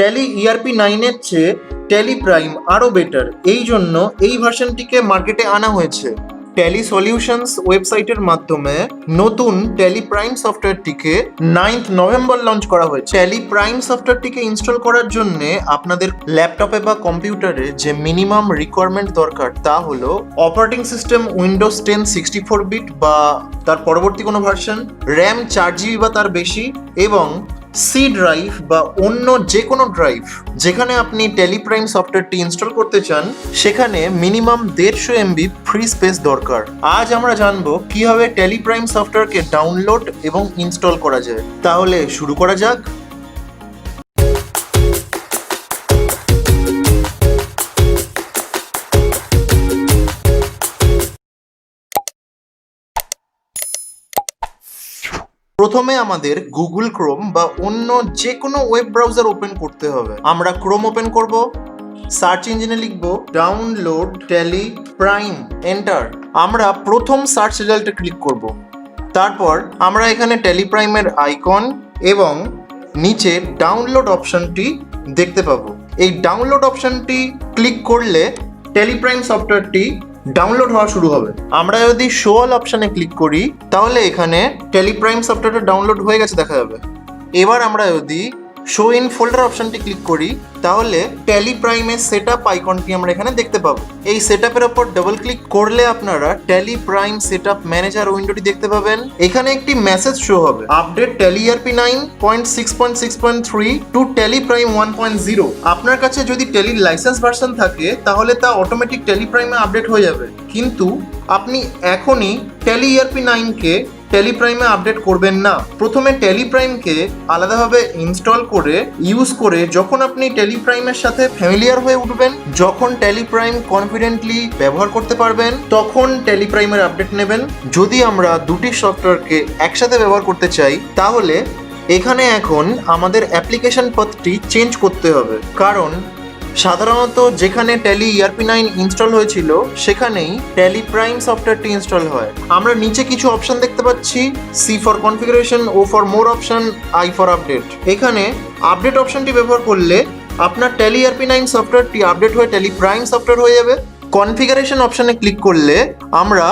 Tally ERP 9 এর চেয়ে tally prime আরও বেটার, এই জন্য এই ভার্সনটিকে মার্কেটে আনা হয়েছে। ট্যালি সলিউশনস ওয়েবসাইটের মাধ্যমে নতুন ট্যালি প্রাইম সফটওয়্যারটিকে 9 নভেম্বর লঞ্চ করা হয়েছে। ট্যালি প্রাইম সফটওয়্যারটিকে ইনস্টল করার জন্য আপনাদের ল্যাপটপে বা কম্পিউটারে যে মিনিমাম রিকোয়ারমেন্ট দরকার তা হলো অপারেটিং সিস্টেম উইন্ডোজ 10 64 বিট বা তার পরবর্তী কোনো ভার্সন, র্যাম 4 GB বা তার বেশি, এবং সি ড্রাইভ বা অন্য যে কোনো ড্রাইভ যেখানে আপনি ট্যালি প্রাইম সফটওয়্যারটি ইনস্টল করতে চান সেখানে মিনিমাম 150 MB ফ্রি স্পেস দরকার। আজ আমরা জানবো কিভাবে ট্যালি প্রাইম সফটওয়্যারকে ডাউনলোড এবং ইনস্টল করা যায়। তাহলে শুরু করা যাক। প্রথমে আমাদের গুগল ক্রোম বা অন্য যে কোনো ওয়েব ব্রাউজার ওপেন করতে হবে। আমরা ক্রোম ওপেন করব, সার্চ ইঞ্জিনে লিখব ডাউনলোড ট্যালি প্রাইম, এন্টার। আমরা প্রথম সার্চ রেজাল্টে ক্লিক করব। তারপর আমরা এখানে ট্যালি প্রাইমের আইকন এবং নিচে ডাউনলোড অপশনটি দেখতে পাবো। এই ডাউনলোড অপশনটি ক্লিক করলে ট্যালি প্রাইম সফটওয়্যারটি ডাউনলোড হওয়া শুরু হবে। আমরা যদি শো অল অপশানে ক্লিক করি তাহলে এখানে ট্যালি প্রাইম সফটওয়্যারটা ডাউনলোড হয়ে গেছে দেখা যাবে। এবার আমরা যদি শো ইন ফোল্ডার অপশানটি ক্লিক করি তাহলে ট্যালি প্রাইমের সেটআপ আইকনটি আমরা এখানে দেখতে পাবো। এই সেটআপের ওপর ডাবল ক্লিক করলে আপনারা ট্যালি প্রাইম সেটআপ ম্যানেজার উইন্ডোটি দেখতে পাবেন। এখানে একটি মেসেজ শো হবে, update Tally ERP 9.6.6.3 to Tally Prime 1.0। আপনার কাছে যদি ট্যালির লাইসেন্স ভার্সন থাকে তাহলে তা অটোমেটিক ট্যালি প্রাইমে আপডেট হয়ে যাবে, কিন্তু আপনি এখনই ট্যালি ERP 9 কে ট্যালি প্রাইমে আপডেট করবেন না। প্রথমে ট্যালি প্রাইমকে আলাদাভাবে ইনস্টল করে ইউজ করে যখন আপনি ট্যালি প্রাইমের সাথে ফ্যামিলিয়ার হয়ে উঠবেন, যখন ট্যালি প্রাইম কনফিডেন্টলি ব্যবহার করতে পারবেন, তখন ট্যালি প্রাইমের আপডেট নেবেন। যদি আমরা দুটি সফটওয়্যারকে একসাথে ব্যবহার করতে চাই তাহলে এখানে এখন আমাদের অ্যাপ্লিকেশন পথটি চেঞ্জ করতে হবে, কারণ সাধারণত যেখানে ট্যালি ERP 9 ইনস্টল হয়েছিল সেখানেই ট্যালি প্রাইম সফটওয়্যারটি ইনস্টল হয়। আমরা নিচে কিছু অপশন দেখতে পাচ্ছি, C for configuration, O for more option, I for update. এখানে আপডেট অপশনটি ব্যবহার করলে আপনার ট্যালি ERP 9 সফটওয়্যারটি আপডেট হয়ে ট্যালি প্রাইম সফটওয়্যার হয়ে যাবে। কনফিগারেশন অপশনে ক্লিক করলে আমরা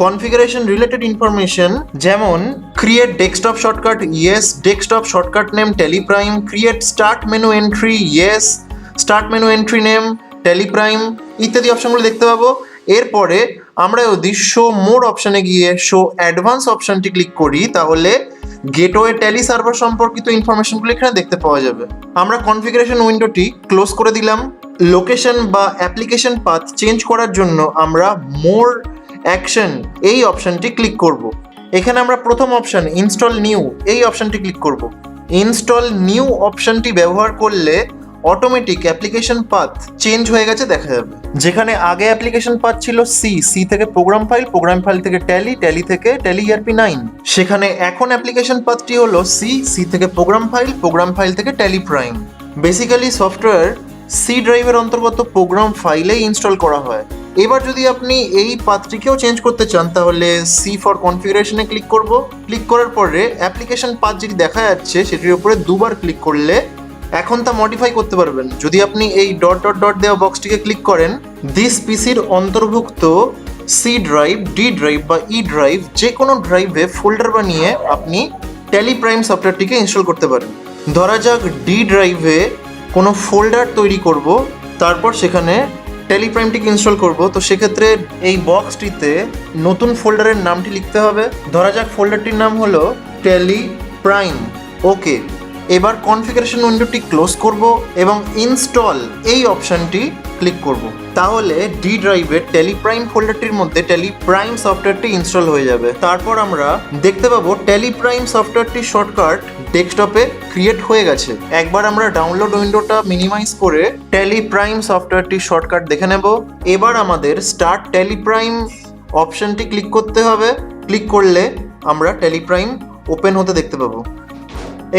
কনফিগারেশন রিলেটেড ইনফরমেশন যেমন create desktop shortcut, yes, desktop shortcut name tally prime, create start menu entry, yes, start menu entry name tally prime ইত্যাদি অপশনগুলো দেখতে পাবো। এরপরে আমরা যদি শো মোর অপশানে গিয়ে শো অ্যাডভান্স অপশানটি ক্লিক করি তাহলে গেটওয়ে ট্যালি সার্ভার সম্পর্কিত ইনফরমেশনগুলো এখানে দেখতে পাওয়া যাবে। আমরা কনফিগারেশন উইন্ডোটি ক্লোজ করে দিলাম। লোকেশন বা অ্যাপ্লিকেশন পাথ চেঞ্জ করার জন্য আমরা মোর অ্যাকশন এই অপশানটি ক্লিক করব। এখানে আমরা প্রথম অপশান ইনস্টল নিউ এই অপশানটি ক্লিক করব। ইনস্টল নিউ অপশানটি ব্যবহার করলে অটোমেটিক অ্যাপ্লিকেশন পাথ চেঞ্জ হয়ে গেছে দেখা যাবে। যেখানে আগে অ্যাপ্লিকেশন পাথ ছিল সি থেকে প্রোগ্রাম ফাইল থেকে ট্যালি থেকে ট্যালি ERP 9, সেখানে এখন অ্যাপ্লিকেশন পাথটি হলো সি থেকে প্রোগ্রাম ফাইল থেকে Tally Prime. Basically software C ড্রাইভের অন্তর্গত প্রোগ্রাম ফাইলেই ইনস্টল করা হয়। এবার যদি আপনি এই পাথটিকেও চেঞ্জ করতে চান তাহলে সি ফর কনফিগারেশনে ক্লিক করব। ক্লিক করার পরে অ্যাপ্লিকেশন পাথ যেটি দেখা যাচ্ছে সেটির উপরে দুবার ক্লিক করলে এখন তা মডিফাই করতে পারবেন। যদি আপনি এই ডট ডট ডট দেওয়া বক্সটিকে ক্লিক করেন, দিস পিসির অন্তর্ভুক্ত সি ড্রাইভ, ডি ড্রাইভ বা ই ড্রাইভ যে কোনো ড্রাইভে ফোল্ডার বানিয়ে আপনি ট্যালি প্রাইম সফটওয়্যারটিকে ইনস্টল করতে পারেন। ধরা যাক ডি ড্রাইভে কোনো ফোল্ডার তৈরি করব, তারপর সেখানে ট্যালি প্রাইমটিকে ইনস্টল করব। তো সেক্ষেত্রে এই বক্সটিতে নতুন ফোল্ডারের নামটি লিখতে হবে। ধরা যাক ফোল্ডারটির নাম হলো ট্যালি প্রাইম, ওকে। এবার কনফিগারেশন উইন্ডোটি ক্লোজ করব এবং ইনস্টল এই অপশানটি ক্লিক করব। তাহলে ডি ড্রাইভের ট্যালি প্রাইম ফোল্ডারটির মধ্যে ট্যালি প্রাইম সফটওয়্যারটি ইনস্টল হয়ে যাবে। তারপর আমরা দেখতে পাবো ট্যালি প্রাইম সফটওয়্যারটির শর্টকাট ডেস্কটপে ক্রিয়েট হয়ে গেছে। একবার আমরা ডাউনলোড উইন্ডোটা মিনিমাইজ করে ট্যালি প্রাইম সফটওয়্যারটির শর্টকাট দেখে নেব। এবার আমাদের স্টার্ট ট্যালি প্রাইম অপশানটি ক্লিক করতে হবে। ক্লিক করলে আমরা ট্যালি প্রাইম ওপেন হতে দেখতে পাবো।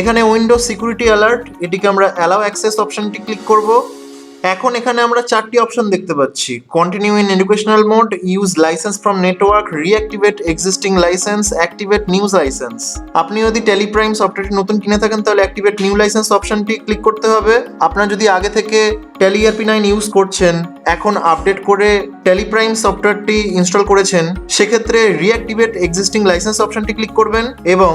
এখানে উইন্ডোজ সিকিউরিটি অ্যালার্ট, এটিকে আমরা অ্যালাউ অ্যাক্সেস অপশনটি ক্লিক করব। এখন এখানে আমরা চারটি অপশন দেখতে পাচ্ছি। Continue in educational mode, use licence from network, reactivate existing licence, activate new licence. আপনি যদি ট্যালি প্রাইম সফটওয়্যারটি নতুন কিনে থাকেন তাহলে অ্যাক্টিভেট নিউ লাইসেন্স অপশনটি ক্লিক করতে হবে। আপনার যদি আগে থেকে ট্যালি ERP 9 ইউজ করছেন, এখন আপডেট করে ট্যালি প্রাইম সফটওয়্যারটি ইনস্টল করেছেন, সেক্ষেত্রে রিঅ্যাক্টিভেট এক্সিস্টিং লাইসেন্স অপশনটি ক্লিক করবেন এবং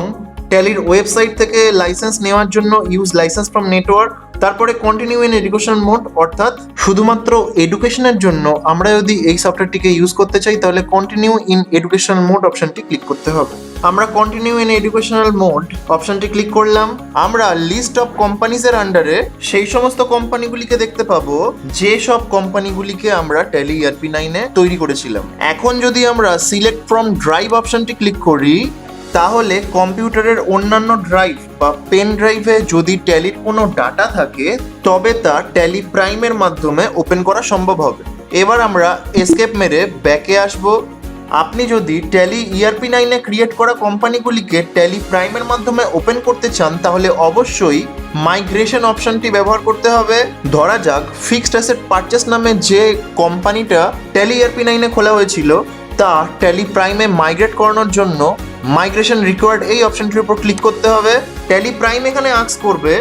ট্যালির ওয়েবসাইট থেকে লাইসেন্স নেওয়ার জন্য ইউজ লাইসেন্স ফ্রম নেটওয়ার্ক, তারপরে কন্টিনিউ ইন এডুকেশন মোড, অর্থাৎ শুধুমাত্র এডুকেশনের জন্য আমরা যদি এই সফটওয়্যারটিকে ইউজ করতে চাই তাহলে কন্টিনিউ ইন এডুকেশনাল মোড অপশনটি ক্লিক করতে হবে। আমরা কন্টিনিউ ইন এডুকেশনাল মোড অপশনটি ক্লিক করলাম। আমরা লিস্ট অফ কোম্পানিজের আন্ডারে সেই সমস্ত কোম্পানিগুলিকে দেখতে পাবো যে সব কোম্পানিগুলিকে আমরা ট্যালি ERP 9 এ তৈরি করেছিলাম। এখন যদি আমরা সিলেক্ট ফ্রম ড্রাইভ অপশনটি ক্লিক করি তাহলে কম্পিউটারের অন্যান্য ড্রাইভ বা পেন ড্রাইভে যদি ট্যালির কোনো ডাটা থাকে তবে তা ট্যালি প্রাইমের মাধ্যমে ওপেন করা সম্ভব হবে। এবার আমরা এসকেপ মেরে ব্যাকে আসব। আপনি যদি ট্যালি ERP 9 এ ক্রিয়েট করা কোম্পানিগুলিকে ট্যালি প্রাইমের মাধ্যমে ওপেন করতে চান তাহলে অবশ্যই মাইগ্রেশন অপশনটি ব্যবহার করতে হবে। ধরা যাক ফিক্সড অ্যাসেট পারচেস নামে যে কোম্পানিটা ট্যালি ERP 9 এ খোলা হয়েছিল তা ট্যালি প্রাইমে মাইগ্রেট করানোর জন্য মাইগ্রেশন রিকোয়ার্ড এই অপশনটির উপর ক্লিক করতে হবে। ট্যালি প্রাইম এখানে আস্ক করবে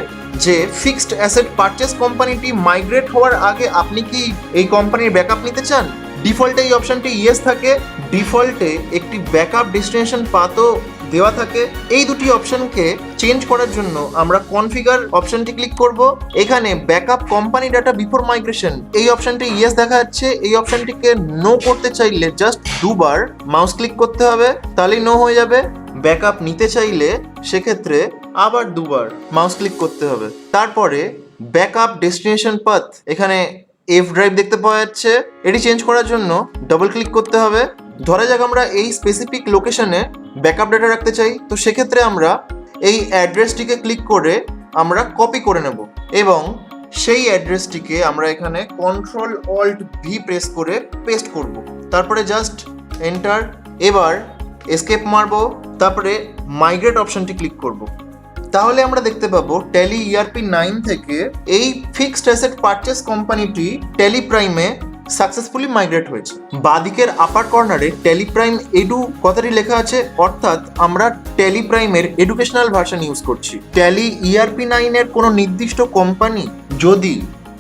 যে ফিক্সড অ্যাসেট পারচেস কোম্পানিটি মাইগ্রেট হওয়ার আগে আপনি কি এই কোম্পানির ব্যাকআপ নিতে চান। ডিফল্টে এই অপশনটি ইয়েস থাকে। ডিফল্টে একটি ব্যাকআপ ডেস্টিনেশন পাথও দেওয়া থাকে। এই দুটি অপশনকে চেঞ্জ করার জন্য আমরা কনফিগার অপশনটি ক্লিক করব। এখানে backup company data before migration এই অপশনটি ইয়েস দেখা যাচ্ছে। এই অপশনটিকে নো করতে চাইলে জাস্ট দুবার মাউস ক্লিক করতে হবে, তাহলেই নো হয়ে যাবে। ব্যাকআপ নিতে চাইলে সেক্ষেত্রে আবার দুবার মাউস ক্লিক করতে হবে। তারপরে ব্যাকআপ ডেস্টিনেশন পাথ এখানে এফ ড্রাইভ দেখতে পাওয়া যাচ্ছে। এটি চেঞ্জ করার জন্য ডবল ক্লিক করতে হবে। ধরা যাক আমরা এই স্পেসিফিক লোকেশনে ব্যাকআপ ডাটা রাখতে চাই, তো সেক্ষেত্রে আমরা এই অ্যাড্রেসটিকে ক্লিক করে আমরা কপি করে নেব এবং সেই অ্যাড্রেসটিকে আমরা এখানে Ctrl+Alt+V প্রেস করে পেস্ট করব। তারপরে জাস্ট এন্টার। এবার এসকেপ মারবো, তারপরে মাইগ্রেট অপশনটি ক্লিক করব। তাহলে আমরা দেখতে পাবো ট্যালি ERP 9 থেকে এই ফিক্সড অ্যাসেট পারচেস কোম্পানিটি ট্যালি প্রাইমে সাকসেসফুলি মাইগ্রেট হয়েছে। বাদিকের আপার কর্নারে ট্যালি প্রাইম এডু কথাটি লেখা আছে, অর্থাৎ আমরা ট্যালি প্রাইমের এডুকেশনাল ভার্সন ইউজ করছি। ট্যালি ERP 9 এর কোনো নির্দিষ্ট কোম্পানি যদি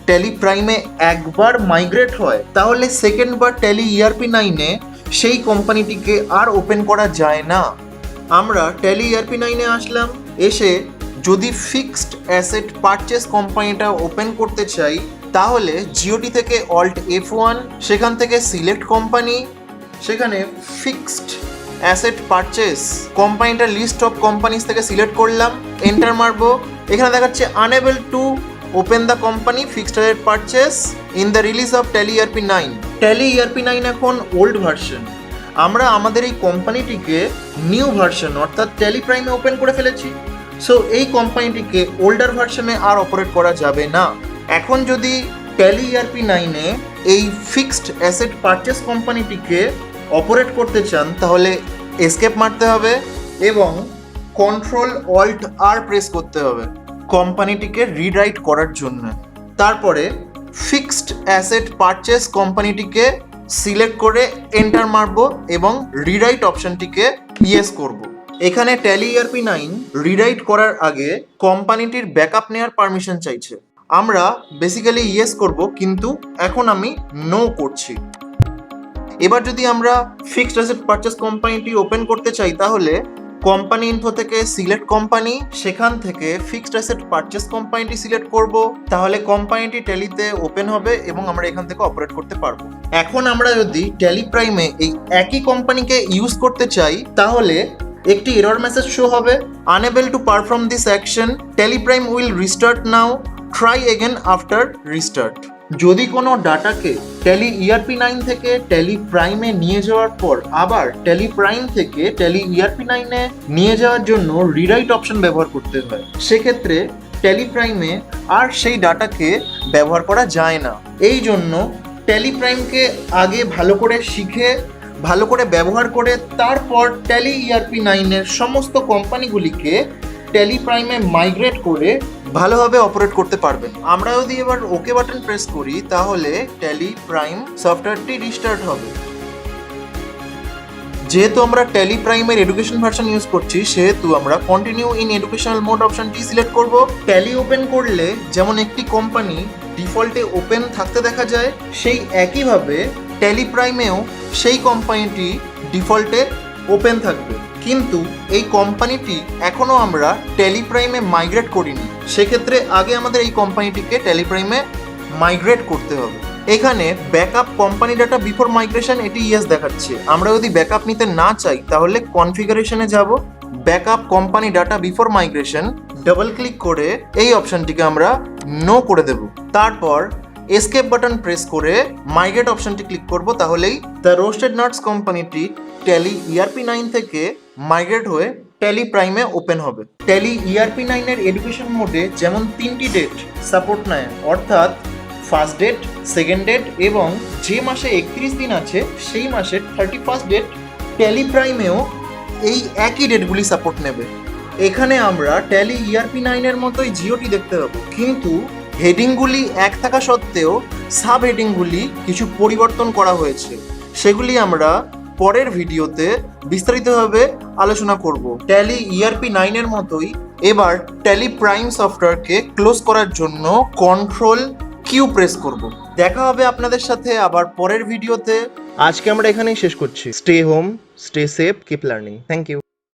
ট্যালি প্রাইমে একবার মাইগ্রেট হয় তাহলে সেকেন্ড বার ট্যালি ERP 9 এ সেই কোম্পানিটিকে আর ওপেন করা যায় না। আমরা ট্যালি ERP 9 এ আসলাম, এসে যদি ফিক্সড অ্যাসেট পারচেস কোম্পানিটা ওপেন করতে চাই তাহলে জিওটি থেকে Alt F1, সেখান থেকে সিলেক্ট কোম্পানি, সেখানে ফিক্সড অ্যাসেট পারচেস কোম্পানিটা লিস্ট অফ কোম্পানিজ থেকে সিলেক্ট করলাম, এন্টার মারবো। এখানে দেখাচ্ছে unable to open the company fixed asset purchase in the release of tally ERP 9। Tally ERP 9 এখন ওল্ড ভার্সন। আমরা আমাদের এই কোম্পানিটিকে নিউ ভার্সন অর্থাৎ ট্যালি প্রাইমে ওপেন করে ফেলেছি। সো এই কোম্পানিটিকে ওল্ডার ভার্সনে আর অপারেট করা যাবে না। এখন যদি ট্যালি ERP 9 এ এই ফিক্সড অ্যাসেট পারচেস কোম্পানিটিকে অপারেট করতে চান তাহলে এসকেপ মারতে হবে এবং Ctrl+Alt+R প্রেস করতে হবে কোম্পানিটিকে রিরাইট করার জন্য। তারপরে ফিক্সড অ্যাসেট পারচেস কোম্পানিটিকে সিলেক্ট করে এন্টার মারবো এবং রিরাইট অপশনটিকে ইয়েস করব। এখানে ট্যালি ERP 9 রিরাইট করার আগে কোম্পানিটির ব্যাকআপ নেওয়ার পারমিশন চাইছে। আমরা বেসিক্যালি ইয়েস করব, কিন্তু এখন আমি নো করছি। এবার যদি আমরা ফিক্সড অ্যাসেট পারচেস কোম্পানিটি ওপেন করতে চাই তাহলে কোম্পানি ইনফো থেকে সিলেক্ট কোম্পানি, সেখান থেকে ফিক্সড অ্যাসেট পারচেস কোম্পানিটি সিলেক্ট করব, তাহলে কোম্পানিটি ট্যালিতে ওপেন হবে এবং আমরা এখান থেকে অপারেট করতে পারবো। এখন আমরা যদি ট্যালি প্রাইমে এই একই কোম্পানিকে ইউজ করতে চাই তাহলে একটি এরর মেসেজ শো হবে, unable to perform this action, tally prime will restart now, try again after restart. যদি কোনো ডাটাকে ট্যালি ERP 9 থেকে ট্যালি প্রাইমে নিয়ে যাওয়ার পর আবার ট্যালি প্রাইম থেকে ট্যালি ERP 9 এ নিয়ে যাওয়ার জন্য রিরাইট অপশন ব্যবহার করতে হয়, সেক্ষেত্রে ট্যালি প্রাইমে আর সেই ডাটাকে ব্যবহার করা যায় না। এই জন্য ট্যালি প্রাইমকে আগে ভালো করে শিখে ভালো করে ব্যবহার করে তারপর ট্যালি ERP 9 এর সমস্ত কোম্পানিগুলিকে ট্যালি প্রাইমে মাইগ্রেট করে ভালোভাবে অপারেট করতে পারবেন। আমরা যদি এবার ওকে বাটন প্রেস করি তাহলে ট্যালি প্রাইম সফটওয়্যারটি রিস্টার্ট হবে। যেহেতু আমরা ট্যালি প্রাইমের এডুকেশন ভার্সন ইউজ করছি সেহেতু আমরা কন্টিনিউ ইন এডুকেশনাল মোড অপশনটি সিলেক্ট করব। ট্যালি ওপেন করলে যেমন একটি কোম্পানি ডিফল্টে ওপেন থাকতে দেখা যায়, সেই একইভাবে ট্যালি প্রাইমেও সেই কোম্পানিটি ডিফল্টে ওপেন থাকবে। কিন্তু এই কোম্পানিটি এখনও আমরা ট্যালি প্রাইমে মাইগ্রেট করিনি, সেক্ষেত্রে আগে আমাদের এই কোম্পানিটিকে ট্যালি প্রাইমে মাইগ্রেট করতে হবে। এখানে backup company data before migration এটি ইয়েস দেখাচ্ছে। আমরা যদি ব্যাকআপ নিতে না চাই তাহলে কনফিগারেশনে যাব, backup company data before migration double click করে এই অপশনটিকে আমরা নো করে দেব। তারপর এসকেপ বাটন প্রেস করে মাইগ্রেট অপশনটি ক্লিক করব, তাহলেই দ্য রোস্টেড নাটস কোম্পানিটি ট্যালি ERP 9 থেকে মাইগ্রেট হয়ে ট্যালি প্রাইমে ওপেন হবে। ট্যালি ERP 9 এর এডুকেশন মোডে যেমন 3টি ডেট সাপোর্ট নেয়, অর্থাৎ ফার্স্ট ডেট, সেকেন্ড ডেট এবং যে মাসে 31 দিন আছে সেই মাসের 31st ডেট, ট্যালি প্রাইমেও এই একই ডেটগুলি সাপোর্ট নেবে। এখানে আমরা ট্যালি ERP 9 এর মতোই জিওটি দেখতে পাবো, কিন্তু হেডিংগুলি এক থাকা সত্ত্বেও সাব হেডিংগুলি কিছু পরিবর্তন করা হয়েছে, সেগুলি আমরা পরের ভিডিওতে বিস্তারিতভাবে আলোচনা করব। ট্যালি ERP 9 এর মতোই এবার ট্যালি প্রাইম সফটওয়্যারকে ক্লোজ করার জন্য কন্ট্রোল কিউ প্রেস করব। দেখা হবে আপনাদের সাথে আবার পরের ভিডিওতে। আজকে আমরা এখানেই শেষ করছি। Stay home, stay safe, keep learning. Thank you.